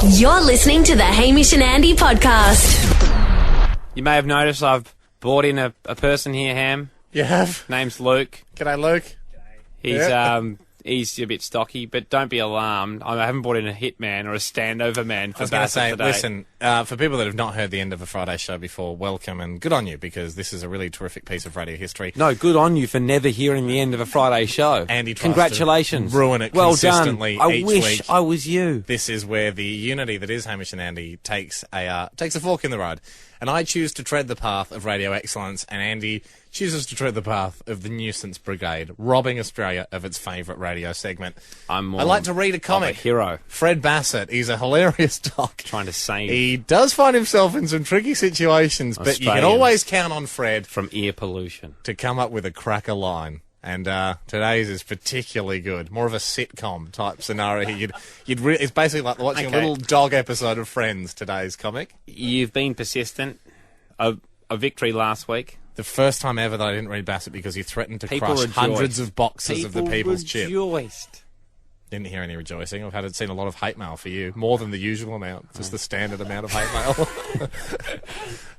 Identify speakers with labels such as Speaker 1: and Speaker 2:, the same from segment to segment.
Speaker 1: You're listening to the Hamish and Andy podcast.
Speaker 2: You may have noticed I've brought in a person here, Ham.
Speaker 3: You have?
Speaker 2: Name's Luke.
Speaker 3: G'day, Luke.
Speaker 2: He's a bit stocky, but don't be alarmed. I haven't brought in a hitman or a standover man for Basset today.
Speaker 3: Listen, for people that have not heard the end of a Friday show before, welcome and good on you, because this is a really terrific piece of radio history.
Speaker 2: No, good on you for never hearing the end of a Friday show.
Speaker 3: Andy tries
Speaker 2: Congratulations.
Speaker 3: to ruin it
Speaker 2: well
Speaker 3: consistently
Speaker 2: done.
Speaker 3: each
Speaker 2: I wish
Speaker 3: week.
Speaker 2: I was you.
Speaker 3: This is where the unity that is Hamish and Andy takes a fork in the road. And I choose to tread the path of radio excellence, and Andy chooses to tread the path of the nuisance brigade, robbing Australia of its favourite radio segment.
Speaker 2: I
Speaker 3: like to read a comic.
Speaker 2: A hero.
Speaker 3: Fred Basset. He's a hilarious doc.
Speaker 2: Trying to save.
Speaker 3: He does find himself in some tricky situations, but you can always count on Fred
Speaker 2: from ear pollution
Speaker 3: to come up with a cracker line. And today's is particularly good. More of a sitcom type scenario. It's basically like watching a little dog episode of Friends. Today's comic.
Speaker 2: You've been persistent. A victory last week.
Speaker 3: The first time ever that I didn't read Basset because he threatened to crush hundreds of boxes of the People's Chip. Didn't hear any rejoicing. I've seen a lot of hate mail for you, more than the usual amount, just the standard amount of hate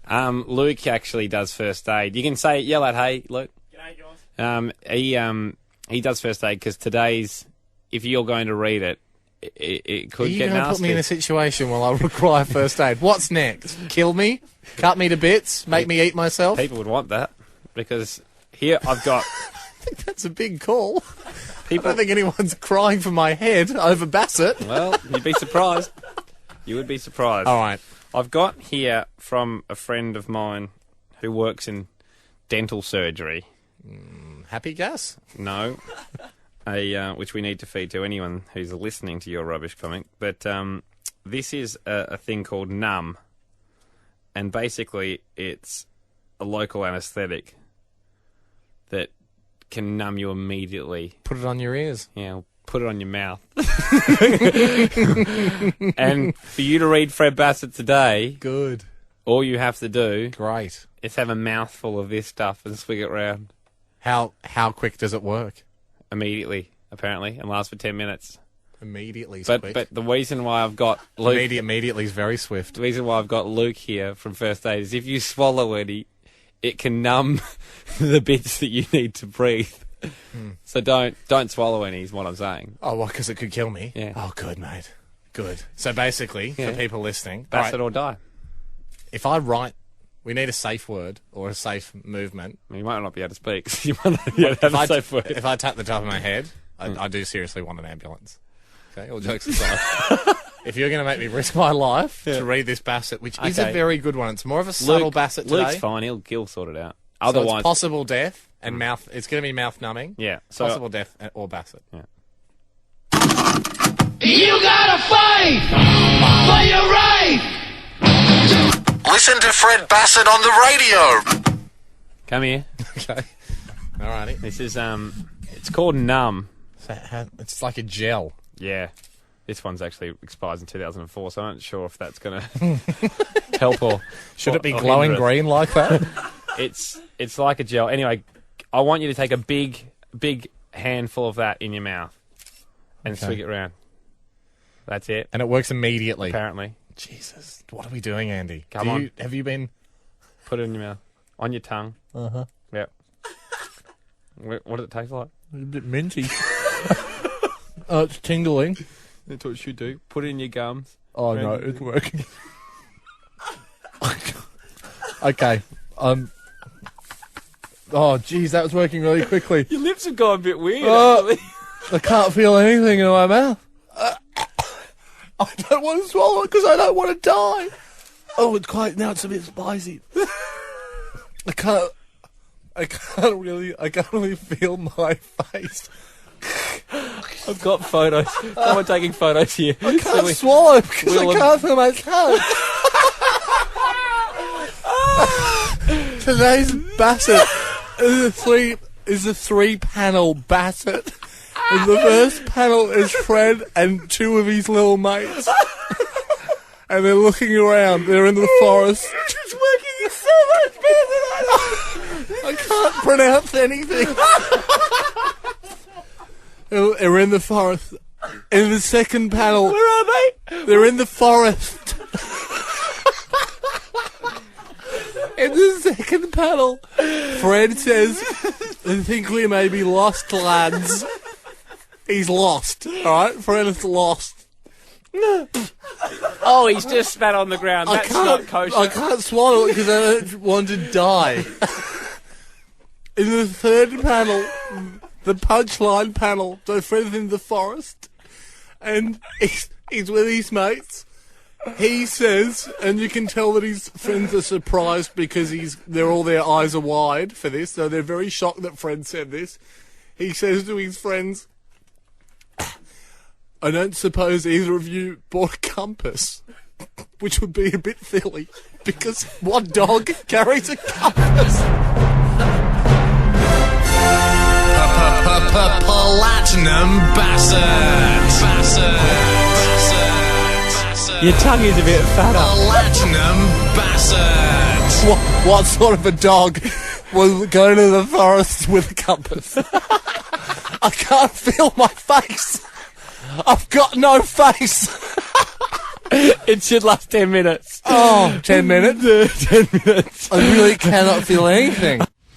Speaker 2: mail. Luke actually does first aid. You can yell at hey, Luke. He does first aid because today's, if you're going to read it, it could get nasty. Are you going to put
Speaker 3: me in a situation where I require first aid? What's next? Kill me? Cut me to bits? Make me eat myself?
Speaker 2: People would want that because here I've got...
Speaker 3: I think that's a big call. I don't think anyone's crying for my head over Basset.
Speaker 2: Well, you'd be surprised. You would be surprised.
Speaker 3: All right.
Speaker 2: I've got here from a friend of mine who works in dental surgery.
Speaker 3: Happy gas?
Speaker 2: No. Which we need to feed to anyone who's listening to your rubbish comic. But this is a thing called Numb. And basically it's a local anaesthetic that can numb you immediately.
Speaker 3: Put it on your ears.
Speaker 2: Yeah, put it on your mouth. And for you to read Fred Basset today...
Speaker 3: Good.
Speaker 2: All you have to do...
Speaker 3: Great.
Speaker 2: Is have a mouthful of this stuff and swig it round.
Speaker 3: How quick does it work?
Speaker 2: Immediately, apparently, and lasts for 10 minutes.
Speaker 3: Immediately,
Speaker 2: quick. But the reason why I've got Luke...
Speaker 3: Immediately is very swift.
Speaker 2: The reason why I've got Luke here from First Aid is if you swallow it can numb the bits that you need to breathe. So don't swallow any is what I'm saying.
Speaker 3: Oh, well, because it could kill me?
Speaker 2: Yeah.
Speaker 3: Oh, good, mate. Good. So basically, for people listening...
Speaker 2: Basset or die.
Speaker 3: If I write... We need a safe word or a safe movement.
Speaker 2: You might not be able to speak. So you might not be able to have a safe word.
Speaker 3: If I tap the top of my head, I do seriously want an ambulance. Okay, all jokes aside. If you're going to make me risk my life to read this Basset, which is a very good one. It's more of a subtle Basset today.
Speaker 2: Luke's fine. He'll sort it out. Otherwise,
Speaker 3: so it's possible death and mouth. It's going to be mouth numbing.
Speaker 2: Yeah.
Speaker 3: So possible death or Basset.
Speaker 2: Yeah.
Speaker 4: You gotta fight for your right.
Speaker 5: Listen to Fred Basset on the radio.
Speaker 2: Come here.
Speaker 3: Okay. Alrighty.
Speaker 2: This is it's called Numb.
Speaker 3: It's like a gel.
Speaker 2: Yeah. This one's actually expires in 2004, so I'm not sure if that's going to help or...
Speaker 3: Should it be glowing green like that?
Speaker 2: It's like a gel. Anyway, I want you to take a big handful of that in your mouth and swig it around. That's it.
Speaker 3: And it works immediately.
Speaker 2: Apparently.
Speaker 3: Jesus. What are we doing, Andy?
Speaker 2: Come on.
Speaker 3: Have you been...
Speaker 2: Put it in your mouth. On your tongue.
Speaker 3: Uh-huh.
Speaker 2: Yep. What does it taste like?
Speaker 3: It's a bit minty. Oh, it's tingling.
Speaker 2: That's what it should do. Put it in your gums.
Speaker 3: Oh, no, it's working. Okay. Oh, geez, that was working really quickly.
Speaker 2: Your lips have gone a bit weird, actually.
Speaker 3: I can't feel anything in my mouth. I don't want to swallow it because I don't want to die. Oh, now it's a bit spicy. I can't really feel my face.
Speaker 2: I've got photos. Someone taking photos here.
Speaker 3: I can't swallow because I can't feel my tongue. Today's Basset is a three-panel Basset. And the first panel is Fred and two of his little mates. And they're looking around. They're in the forest.
Speaker 4: It's working so much better than
Speaker 3: I can't pronounce anything. They're in the forest. In the second panel,
Speaker 6: Where are they?
Speaker 3: they're in the forest. In the second panel, Fred says, I think we may be lost, lads. He's lost, alright? Fred is lost.
Speaker 6: Oh, he's just spat on the ground. That's not kosher.
Speaker 3: I can't swallow it because I don't want to die. In the third panel, the punchline panel, so Fred's in the forest, and he's with his mates. He says, and you can tell that his friends are surprised because their eyes are wide for this, so they're very shocked that Fred said this. He says to his friends, I don't suppose either of you bought a compass, which would be a bit silly, because what dog carries a compass?
Speaker 5: Platinum Basset.
Speaker 6: Your tongue is a bit fatter.
Speaker 5: Platinum Basset.
Speaker 3: What sort of a dog will go to the forest with a compass? I can't feel my face. I've got no face.
Speaker 6: It should last 10 minutes.
Speaker 3: Oh, 10 minutes?
Speaker 6: 10 minutes.
Speaker 3: I really cannot feel anything.